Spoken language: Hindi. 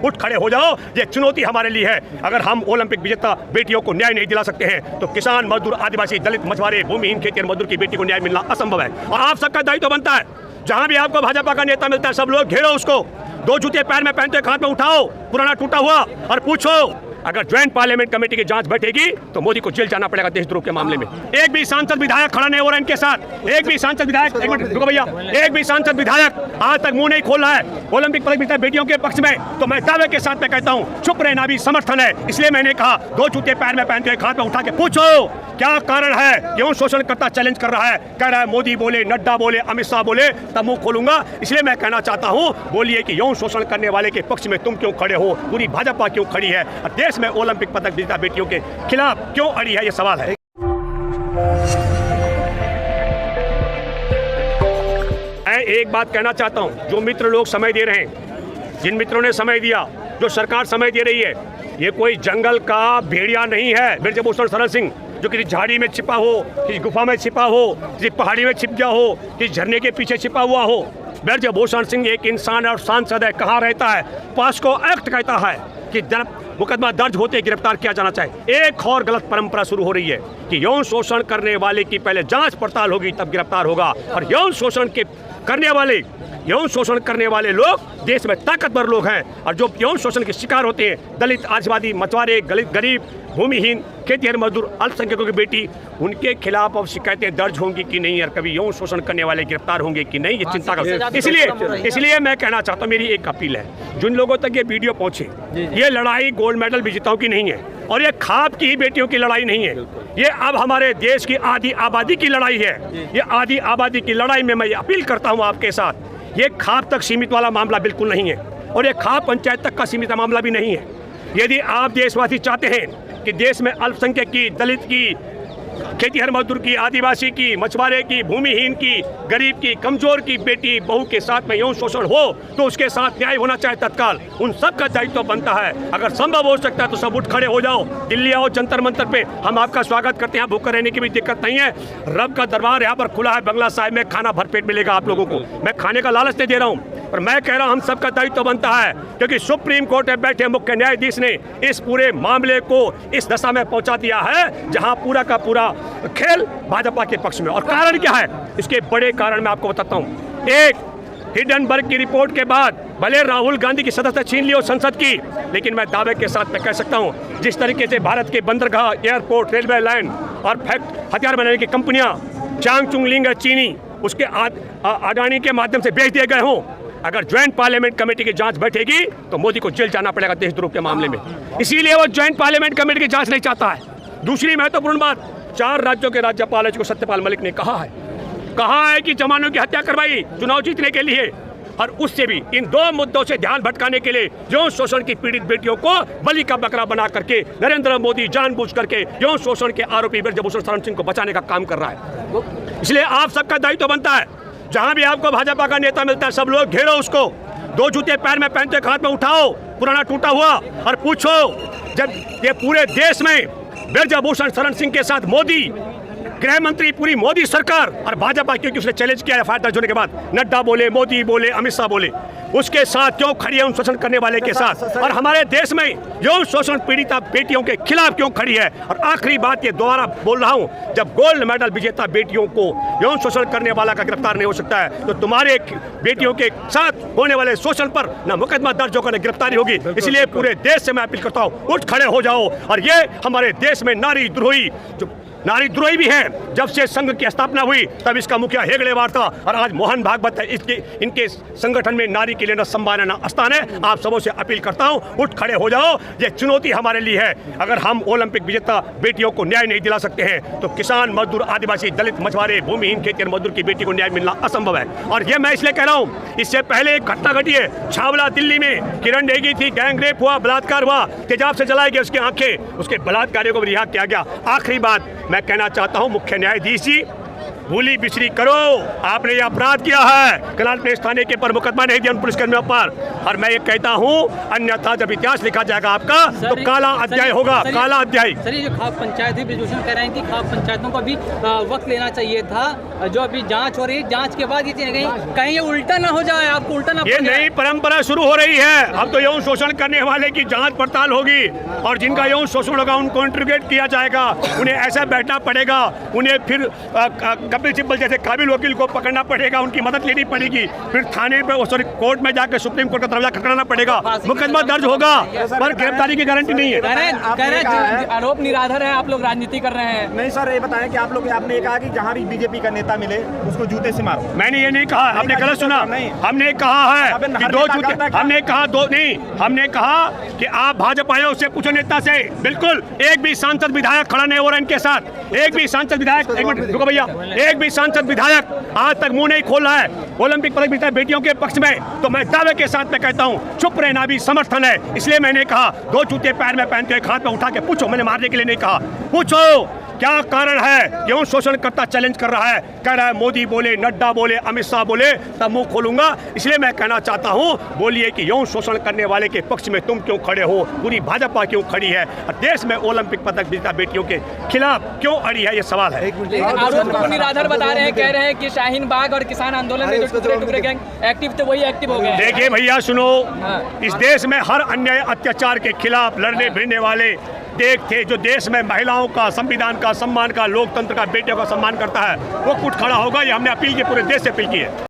उठ खड़े हो जाओ, ये चुनौती हमारे लिए है। अगर हम ओलंपिक विजेता बेटियों को न्याय नहीं दिला सकते हैं तो किसान, मजदूर, आदिवासी, दलित, मछुआरे, भूमिहीन, खेतिहर मजदूर की बेटी को न्याय मिलना असंभव है। और आप सबका दायित्व बनता है, जहां भी आपको भाजपा का नेता मिलता है सब लोग घेरो उसको, दो जूते पैर में पहनते हाथ में उठाओ पुराना टूटा हुआ और पूछो अगर ज्वाइंट पार्लियामेंट कमेटी की जांच बैठेगी तो मोदी को जेल जाना पड़ेगा देशद्रोह के मामले में। एक भी सांसद विधायक खड़ा नहीं हो रहा इनके साथ, एक भी सांसद विधायक, एक मिनट रुको भैया, एक भी सांसद विधायक आज तक मुंह नहीं खोला है ओलंपिक पदक विजेता बेटियों के पक्ष में। तो मैं दावे के साथ में कहता हूँ चुप रहना भी समर्थन है। इसलिए मैंने कहा दो जूते पैर में पहनते हुए हाथ में उठा के पूछो क्या कारण है। क्यों शोषणकर्ता चैलेंज कर रहा है, कह रहा है मोदी बोले, नड्डा बोले, अमित शाह बोले तब मुंह खोलूंगा। इसलिए मैं कहना चाहता हूं बोलिए कि यौन शोषण करने वाले के पक्ष में तुम क्यों खड़े हो, पूरी भाजपा क्यों खड़ी है और देश में ओलंपिक पदक विजेता बेटियों के खिलाफ क्यों अड़ी है, ये सवाल है। मैं एक बात कहना चाहता हूं, जो मित्र लोग समय दे रहे हैं, जिन मित्रों ने समय दिया, जो सरकार समय दे रही है, ये कोई जंगल का भेड़िया नहीं है ब्रजभूषण शरण सिंह जो किसी झाड़ी में छिपा हो, किसी गुफा में छिपा हो, किसी पहाड़ी में छिप गया हो, किसी झरने के पीछे छिपा हुआ हो। ब्रजभूषण सिंह एक इंसान और सांसद है, कहाँ रहता है, पॉस्को एक्ट कहता है कि मुकदमा दर्ज होते गिरफ्तार किया जाना चाहिए। एक और गलत परंपरा शुरू हो रही है कि यौन शोषण करने वाले की पहले जांच पड़ताल होगी तब गिरफ्तार होगा, और यौन शोषण करने वाले लोग देश में ताकतवर लोग हैं, और जो यौन शोषण के शिकार होते हैं दलित, आदिवासी, मछुआरे, गरीब, भूमिहीन, खेतिहर मजदूर, अल्पसंख्यकों की बेटी, उनके खिलाफ अब शिकायतें दर्ज होंगी कि नहीं, और कभी यौन शोषण करने वाले गिरफ्तार होंगे कि नहीं, ये चिंता का। इसलिए मैं कहना चाहता हूँ, मेरी एक अपील है, जिन लोगों तक ये वीडियो पहुँचे, ये लड़ाई गोल्ड मेडल विजेताओं की नहीं है और ये खाप की ही बेटियों की लड़ाई नहीं है, ये अब हमारे देश की आधी आबादी की लड़ाई है। ये आधी आबादी की लड़ाई में मैं अपील करता हूँ आपके साथ, ये खाप तक सीमित वाला मामला बिल्कुल नहीं है और ये खाप पंचायत तक का सीमित मामला भी नहीं है। यदि आप देशवासी चाहते हैं कि देश में अल्पसंख्यक की, दलित की, खेतिहर मजदूर की, आदिवासी की, मछुआरे की, भूमिहीन की, गरीब की, कमजोर की बेटी बहू के साथ में यौन शोषण हो तो उसके साथ न्याय होना चाहिए तत्काल। उन सब का दायित्व बनता है। अगर संभव हो सकता है तो सब उठ खड़े हो जाओ, दिल्ली आओ, जंतर मंतर पे हम आपका स्वागत करते हैं। भूखे रहने की भी दिक्कत नहीं है, रब का दरबार यहाँ पर खुला है, बंगला साहिब में खाना भरपेट मिलेगा आप लोगों को। मैं खाने का लालच नहीं दे रहा हूँ, पर मैं कह रहा हूँ हम सबका दायित्व बनता है, क्योंकि सुप्रीम कोर्ट में बैठे मुख्य न्यायाधीश ने इस पूरे मामले को इस दशा में पहुंचा दिया है जहां पूरा का पूरा खेल भाजपा के पक्ष में। और कारण क्या है, इसके बड़े कारण मैं आपको बताता हूं। एक, हिंडनबर्ग की रिपोर्ट के बाद भले राहुल गांधी की सदस्यता छीन ली हो संसद की, लेकिन मैं दावे के साथ मैं कह सकता हूं जिस तरीके से भारत के बंदरगाह, एयरपोर्ट, रेलवे लाइन और हथियार बनाने की कंपनियां चांगचुंग लिंग चीनी उसके अडानी के माध्यम से बेच दिए गए हों, अगर ज्वाइंट पार्लियामेंट कमेटी की जांच बैठेगी तो मोदी को जेल जाना पड़ेगा देशद्रोह के मामले में। इसीलिए वो ज्वाइंट पार्लियामेंट कमेटी की जांच नहीं चाहता है। दूसरी महत्वपूर्ण बात, 4 राज्यों के राज्यपाल को सत्यपाल मलिक ने कहा है कि जवानों की हत्या करवाई चुनाव जीतने के लिए, और उससे भी इन 2 मुद्दों से ध्यान भटकाने के लिए यौन शोषण की पीड़ित बेटियों को बलि का बकरा बना करके नरेंद्र मोदी जानबूझ करके यौन शोषण के आरोपी ब्रजभूषण शरण सिंह को बचाने का काम कर रहा है। इसलिए आप सबका दायित्व बनता है, जहां भी आपको भाजपा का नेता मिलता है सब लोग घेरो उसको, दो जूते पैर में पहनते हाथ में उठाओ पुराना टूटा हुआ और पूछो जब ये पूरे देश में ब्रजभूषण शरण सिंह के साथ मोदी, गृह मंत्री, पूरी मोदी सरकार और भाजपा, क्योंकि उसने चैलेंज किया एफआईआर दर्ज होने के बाद, नड्डा बोले, मोदी बोले, अमित शाह बोले, उसके साथ क्यों खड़ी है उन शोषण करने वाले के साथ, और हमारे देश में यौन शोषण पीड़िता बेटियों के खिलाफ क्यों खड़ी है। और आखिरी बात ये दोबारा बोल रहा हूं, जब गोल्ड मेडल विजेता बेटियों को यौन शोषण करने वाला का गिरफ्तार नहीं हो सकता है तो तुम्हारे बेटियों के साथ होने वाले शोषण पर न मुकदमा दर्ज होकर गिरफ्तारी होगी। इसलिए पूरे देश से मैं अपील करता हूँ उठ खड़े हो जाओ। और ये हमारे देश में नारी द्रोही भी है, जब से संघ की स्थापना हुई तब इसका मुखिया हेगड़ेवार था और आज मोहन भागवत है। इनके संगठन में नारी के लिए न सम्मान है न स्थान है। आप सबों से अपील करता हूं उठ खड़े हो जाओ, ये चुनौती हमारे लिए है। अगर हम ओलंपिक विजेता बेटियों को न्याय नहीं दिला सकते हैं तो किसान, मजदूर, आदिवासी, दलित, मछुआरे, भूमिहीन, खेतिहर मजदूर की बेटी को न्याय मिलना असंभव है। और ये मैं इसलिए कह रहा हूँ, इससे पहले एक घटना घटी है छावला दिल्ली में, किरण नेगी थी, गैंगरेप हुआ, बलात्कार हुआ, तेजाब से जलाई गई उसकी आंखें, उसके बलात्कारियों को रिहा किया गया। आखिरी बात मैं कहना चाहता हूं, मुख्य न्यायाधीश जी भूली बिछड़ी करो। आपने ये अपराध किया है, कनाल प्लेस थाने के पर मुकदमा नहीं दिया उन पुलिसकर्मियों पर। और मैं ये कहता हूँ अन्यथा जब इतिहास लिखा जाएगा आपका तो काला अध्याय होगा, काला अध्याय। सर ये जो खाप पंचायत है, ब्रिजभूषण कह रहे हैं कि खाप पंचायतों को भी वक्त लेना चाहिए था। जो अभी जांच हो रही है, जांच के बाद ये कहीं ये उल्टा ना हो जाए, आपको उल्टा ना। ये नई परंपरा शुरू हो रही है। अब तो यौन शोषण करने वाले की जांच पड़ताल होगी और जिनका यौन शोषण होगा उनको इंट्रोगेट किया जाएगा, उन्हें ऐसा बैठना पड़ेगा, उन्हें फिर कपिल सिब्बल जैसे काबिल वकील को पकड़ना पड़ेगा, उनकी मदद लेनी पड़ेगी, फिर थाने पे सॉरी कोर्ट में जाकर सुप्रीम कोर्ट का दरवाजा खटखटाना पड़ेगा, मुकदमा दर्ज होगा, पर गिरफ्तारी की गारंटी नहीं है। कह रहे आरोप निराधार है, आप लोग राजनीति कर रहे हैं। नहीं सर, ये बताएं कि आप लोग, आपने ये कहा कि जहाँ भी बीजेपी का नेता मिले उसको जूते से मारो। मैंने ये नहीं कहा, आपने गलत सुना। हमने कहा है कि दो जूते, हमने कहा दो नहीं, हमने कहा कि आप भाजपा आए उससे पूछो नेता से। बिल्कुल एक भी सांसद विधायक खड़ा नहीं हो रहा इनके साथ, एक भी सांसद विधायक, एक मिनट रुको भैया, एक भी सांसद विधायक आज तक मुंह नहीं खोला है ओलंपिक पदक विजेता बेटियों के पक्ष में। तो मैं दावे के साथ में कहता हूं चुप रहना भी समर्थन है। इसलिए मैंने कहा दो जूते पैर में पहनते हुए हाथ में उठा के पूछो, मैंने मारने के लिए नहीं कहा, पूछो क्या कारण है। यौन शोषण करता चैलेंज कर रहा है, कह रहा है मोदी बोले, नड्डा बोले, अमित शाह बोले तब मुंह खोलूंगा। इसलिए मैं कहना चाहता हूं बोलिए कि यौन शोषण करने वाले के पक्ष में तुम क्यों खड़े हो, पूरी भाजपा क्यों खड़ी है और देश में ओलंपिक पदक विजेता बेटियों के खिलाफ क्यों अड़ी है, ये सवाल है। आरोप को निराधार बता रहे हैं, कह रहे हैं कि शाहीन बाग और किसान आंदोलन में जो टुकड़े गैंग एक्टिव थे वही एक्टिव हो गए। देखिए भैया सुनो, इस देश में हर अन्याय अत्याचार के खिलाफ लड़ने भिड़ने वाले देख थे, जो देश में महिलाओं का, संविधान का सम्मान का, लोकतंत्र का, बेटियों का सम्मान करता है वो कुछ खड़ा होगा। ये हमने अपील की, पूरे देश से अपील की है।